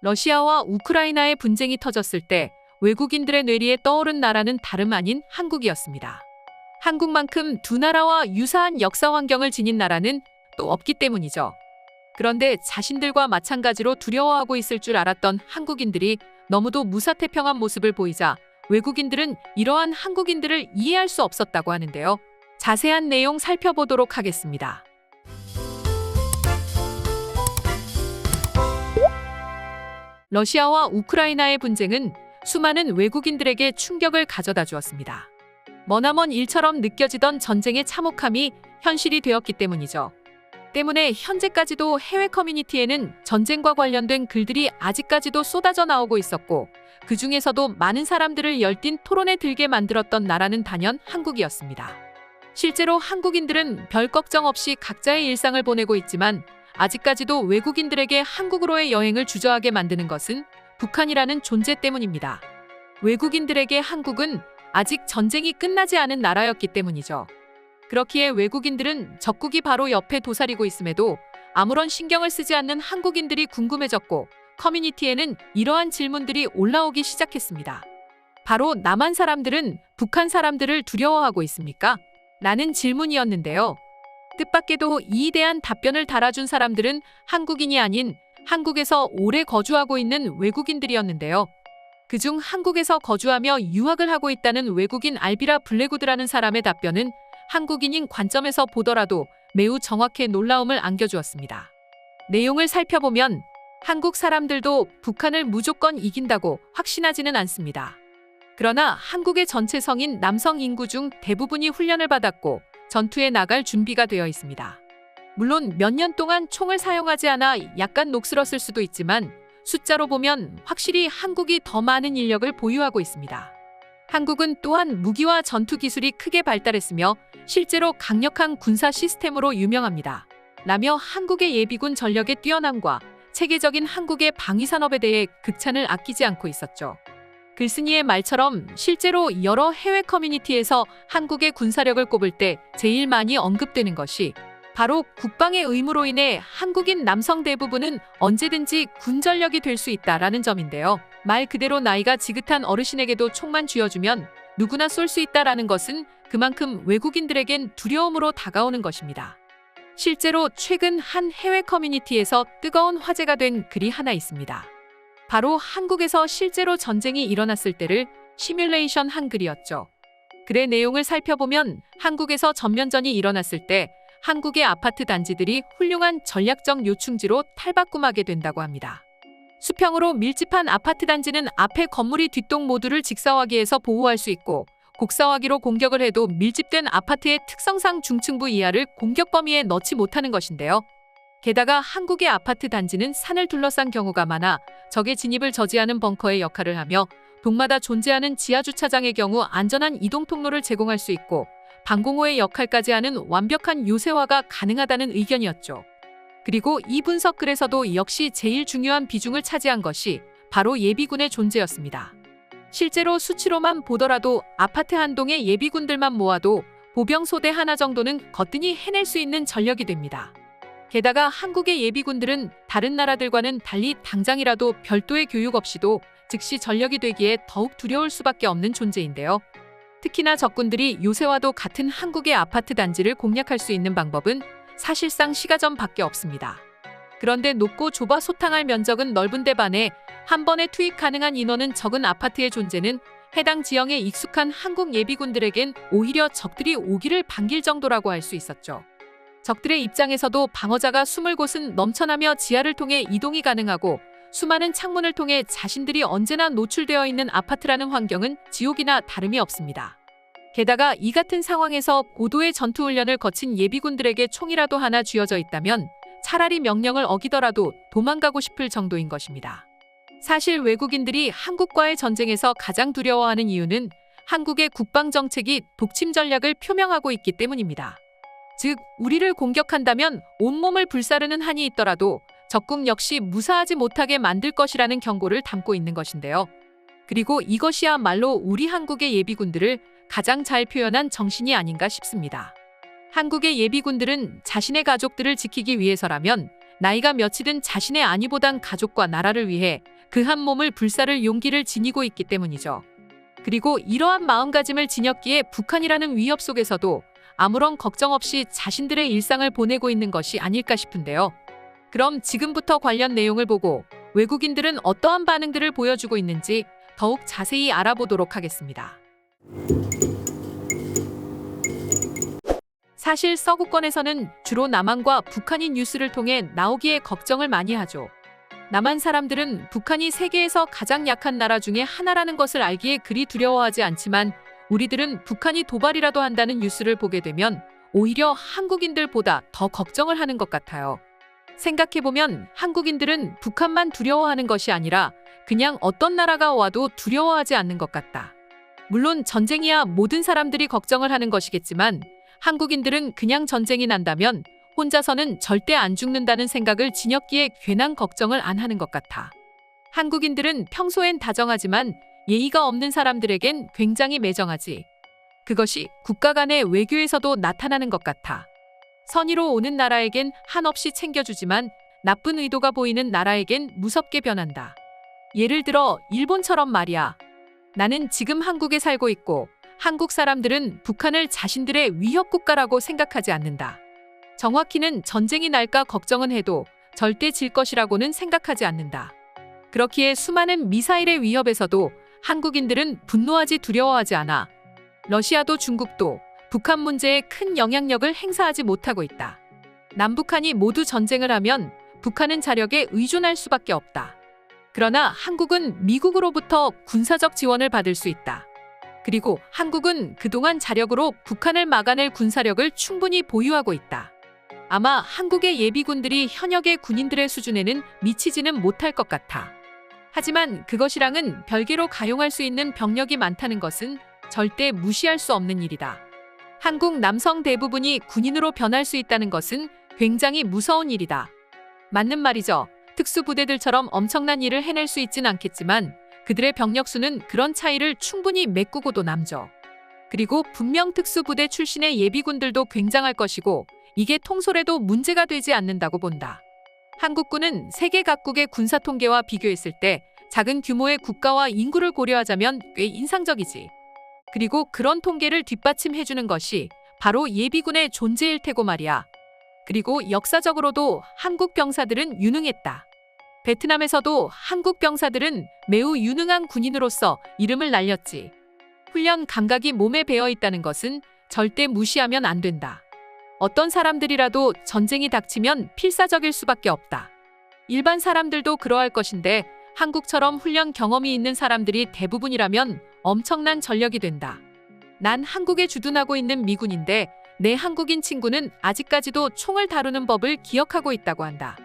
러시아와 우크라이나의 분쟁이 터졌을 때 외국인들의 뇌리에 떠오른 나라는 다름 아닌 한국이었습니다. 한국만큼 두 나라와 유사한 역사 환경을 지닌 나라는 또 없기 때문이죠. 그런데 자신들과 마찬가지로 두려워하고 있을 줄 알았던 한국인들이 너무도 무사태평한 모습을 보이자 외국인들은 이러한 한국인들을 이해할 수 없었다고 하는데요. 자세한 내용 살펴보도록 하겠습니다. 러시아와 우크라이나의 분쟁은 수많은 외국인들에게 충격을 가져다 주었습니다. 머나먼 일처럼 느껴지던 전쟁의 참혹함이 현실이 되었기 때문이죠. 때문에 현재까지도 해외 커뮤니티에는 전쟁과 관련된 글들이 아직까지도 쏟아져 나오고 있었고, 그 중에서도 많은 사람들을 열띤 토론에 들게 만들었던 나라는 단연 한국이었습니다. 실제로 한국인들은 별 걱정 없이 각자의 일상을 보내고 있지만 아직까지도 외국인들에게 한국으로의 여행을 주저하게 만드는 것은 북한이라는 존재 때문입니다. 외국인들에게 한국은 아직 전쟁이 끝나지 않은 나라였기 때문이죠. 그렇기에 외국인들은 적국이 바로 옆에 도사리고 있음에도 아무런 신경을 쓰지 않는 한국인들이 궁금해졌고, 커뮤니티에는 이러한 질문들이 올라오기 시작했습니다. 바로 남한 사람들은 북한 사람들을 두려워하고 있습니까? 라는 질문이었는데요. 뜻밖에도 이에 대한 답변을 달아준 사람들은 한국인이 아닌 한국에서 오래 거주하고 있는 외국인들이었는데요. 그중 한국에서 거주하며 유학을 하고 있다는 외국인 알비라 블레구드라는 사람의 답변은 한국인인 관점에서 보더라도 매우 정확해 놀라움을 안겨주었습니다. 내용을 살펴보면 한국 사람들도 북한을 무조건 이긴다고 확신하지는 않습니다. 그러나 한국의 전체 성인 남성 인구 중 대부분이 훈련을 받았고 전투에 나갈 준비가 되어 있습니다. 물론 몇 년 동안 총을 사용하지 않아 약간 녹슬었을 수도 있지만 숫자로 보면 확실히 한국이 더 많은 인력을 보유하고 있습니다. 한국은 또한 무기와 전투 기술이 크게 발달했으며 실제로 강력한 군사 시스템으로 유명합니다. 라며 한국의 예비군 전력의 뛰어남과 체계적인 한국의 방위산업에 대해 극찬을 아끼지 않고 있었죠. 글쓴이의 말처럼 실제로 여러 해외 커뮤니티에서 한국의 군사력을 꼽을 때 제일 많이 언급되는 것이 바로 국방의 의무로 인해 한국인 남성 대부분은 언제든지 군전력이 될 수 있다라는 점인데요. 말 그대로 나이가 지긋한 어르신에게도 총만 쥐어주면 누구나 쏠 수 있다라는 것은 그만큼 외국인들에겐 두려움으로 다가오는 것입니다. 실제로 최근 한 해외 커뮤니티에서 뜨거운 화제가 된 글이 하나 있습니다. 바로 한국에서 실제로 전쟁이 일어났을 때를 시뮬레이션 한 글이었죠. 글의 내용을 살펴보면 한국에서 전면전이 일어났을 때 한국의 아파트 단지들이 훌륭한 전략적 요충지로 탈바꿈하게 된다고 합니다. 수평으로 밀집한 아파트 단지는 앞에 건물이 뒷동 모두를 직사화기에서 보호할 수 있고, 곡사화기로 공격을 해도 밀집된 아파트의 특성상 중층부 이하를 공격 범위에 넣지 못하는 것인데요. 게다가 한국의 아파트 단지는 산을 둘러싼 경우가 많아 적의 진입을 저지하는 벙커의 역할을 하며 동마다 존재하는 지하주차장의 경우 안전한 이동 통로를 제공할 수 있고 방공호의 역할까지 하는 완벽한 요새화가 가능하다는 의견이었죠. 그리고 이 분석 글에서도 역시 제일 중요한 비중을 차지한 것이 바로 예비군의 존재였습니다. 실제로 수치로만 보더라도 아파트 한 동의 예비군들만 모아도 보병소대 하나 정도는 거뜬히 해낼 수 있는 전력이 됩니다. 게다가 한국의 예비군들은 다른 나라들과는 달리 당장이라도 별도의 교육 없이도 즉시 전력이 되기에 더욱 두려울 수밖에 없는 존재인데요. 특히나 적군들이 요새와도 같은 한국의 아파트 단지를 공략할 수 있는 방법은 사실상 시가전밖에 없습니다. 그런데 높고 좁아 소탕할 면적은 넓은데 반해 한 번에 투입 가능한 인원은 적은 아파트의 존재는 해당 지형에 익숙한 한국 예비군들에겐 오히려 적들이 오기를 반길 정도라고 할 수 있었죠. 적들의 입장에서도 방어자가 숨을 곳은 넘쳐나며 지하를 통해 이동이 가능하고 수많은 창문을 통해 자신들이 언제나 노출되어 있는 아파트라는 환경은 지옥이나 다름이 없습니다. 게다가 이 같은 상황에서 고도의 전투훈련을 거친 예비군들에게 총이라도 하나 쥐어져 있다면 차라리 명령을 어기더라도 도망가고 싶을 정도인 것입니다. 사실 외국인들이 한국과의 전쟁에서 가장 두려워하는 이유는 한국의 국방정책이 독침 전략을 표명하고 있기 때문입니다. 즉, 우리를 공격한다면 온몸을 불사르는 한이 있더라도 적국 역시 무사하지 못하게 만들 것이라는 경고를 담고 있는 것인데요. 그리고 이것이야말로 우리 한국의 예비군들을 가장 잘 표현한 정신이 아닌가 싶습니다. 한국의 예비군들은 자신의 가족들을 지키기 위해서라면 나이가 몇이든 자신의 안위보단 가족과 나라를 위해 그 한 몸을 불사를 용기를 지니고 있기 때문이죠. 그리고 이러한 마음가짐을 지녔기에 북한이라는 위협 속에서도 아무런 걱정 없이 자신들의 일상을 보내고 있는 것이 아닐까 싶은데요. 그럼 지금부터 관련 내용을 보고 외국인들은 어떠한 반응들을 보여주고 있는지 더욱 자세히 알아보도록 하겠습니다. 사실 서구권에서는 주로 남한과 북한이 뉴스를 통해 나오기에 걱정을 많이 하죠. 남한 사람들은 북한이 세계에서 가장 약한 나라 중에 하나라는 것을 알기에 그리 두려워하지 않지만 우리들은 북한이 도발이라도 한다는 뉴스를 보게 되면 오히려 한국인들보다 더 걱정을 하는 것 같아요. 생각해보면 한국인들은 북한만 두려워하는 것이 아니라 그냥 어떤 나라가 와도 두려워하지 않는 것 같다. 물론 전쟁이야 모든 사람들이 걱정을 하는 것이겠지만 한국인들은 그냥 전쟁이 난다면 혼자서는 절대 안 죽는다는 생각을 지녔기에 괜한 걱정을 안 하는 것 같아. 한국인들은 평소엔 다정하지만 예의가 없는 사람들에겐 굉장히 매정하지. 그것이 국가 간의 외교에서도 나타나는 것 같아. 선의로 오는 나라에겐 한없이 챙겨주지만 나쁜 의도가 보이는 나라에겐 무섭게 변한다. 예를 들어 일본처럼 말이야. 나는 지금 한국에 살고 있고 한국 사람들은 북한을 자신들의 위협 국가라고 생각하지 않는다. 정확히는 전쟁이 날까 걱정은 해도 절대 질 것이라고는 생각하지 않는다. 그렇기에 수많은 미사일의 위협에서도 한국인들은 분노하지 두려워하지 않아. 러시아도 중국도 북한 문제에 큰 영향력을 행사하지 못하고 있다. 남북한이 모두 전쟁을 하면 북한은 자력에 의존할 수밖에 없다. 그러나 한국은 미국으로부터 군사적 지원을 받을 수 있다. 그리고 한국은 그동안 자력으로 북한을 막아낼 군사력을 충분히 보유하고 있다. 아마 한국의 예비군들이 현역의 군인들의 수준에는 미치지는 못할 것 같아. 하지만 그것이랑은 별개로 가용할 수 있는 병력이 많다는 것은 절대 무시할 수 없는 일이다. 한국 남성 대부분이 군인으로 변할 수 있다는 것은 굉장히 무서운 일이다. 맞는 말이죠. 특수부대들처럼 엄청난 일을 해낼 수 있진 않겠지만 그들의 병력 수는 그런 차이를 충분히 메꾸고도 남죠. 그리고 분명 특수부대 출신의 예비군들도 굉장할 것이고 이게 통솔에도 문제가 되지 않는다고 본다. 한국군은 세계 각국의 군사 통계와 비교했을 때 작은 규모의 국가와 인구를 고려하자면 꽤 인상적이지. 그리고 그런 통계를 뒷받침해주는 것이 바로 예비군의 존재일 테고 말이야. 그리고 역사적으로도 한국 병사들은 유능했다. 베트남에서도 한국 병사들은 매우 유능한 군인으로서 이름을 날렸지. 훈련 감각이 몸에 배어 있다는 것은 절대 무시하면 안 된다. 어떤 사람들이라도 전쟁이 닥치면 필사적일 수밖에 없다. 일반 사람들도 그러할 것인데 한국처럼 훈련 경험이 있는 사람들이 대부분이라면 엄청난 전력이 된다. 난 한국에 주둔하고 있는 미군인데 내 한국인 친구는 아직까지도 총을 다루는 법을 기억하고 있다고 한다.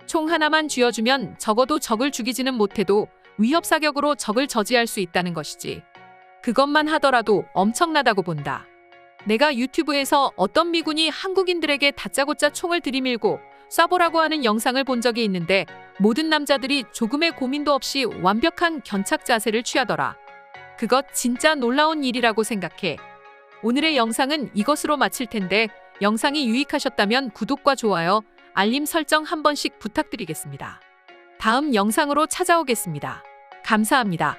총 하나만 쥐어주면 적어도 적을 죽이지는 못해도 위협 사격으로 적을 저지할 수 있다는 것이지. 그것만 하더라도 엄청나다고 본다. 내가 유튜브에서 어떤 미군이 한국인들에게 다짜고짜 총을 들이밀고 쏴보라고 하는 영상을 본 적이 있는데 모든 남자들이 조금의 고민도 없이 완벽한 견착 자세를 취하더라. 그것 진짜 놀라운 일이라고 생각해. 오늘의 영상은 이것으로 마칠 텐데 영상이 유익하셨다면 구독과 좋아요, 알림 설정 한 번씩 부탁드리겠습니다. 다음 영상으로 찾아오겠습니다. 감사합니다.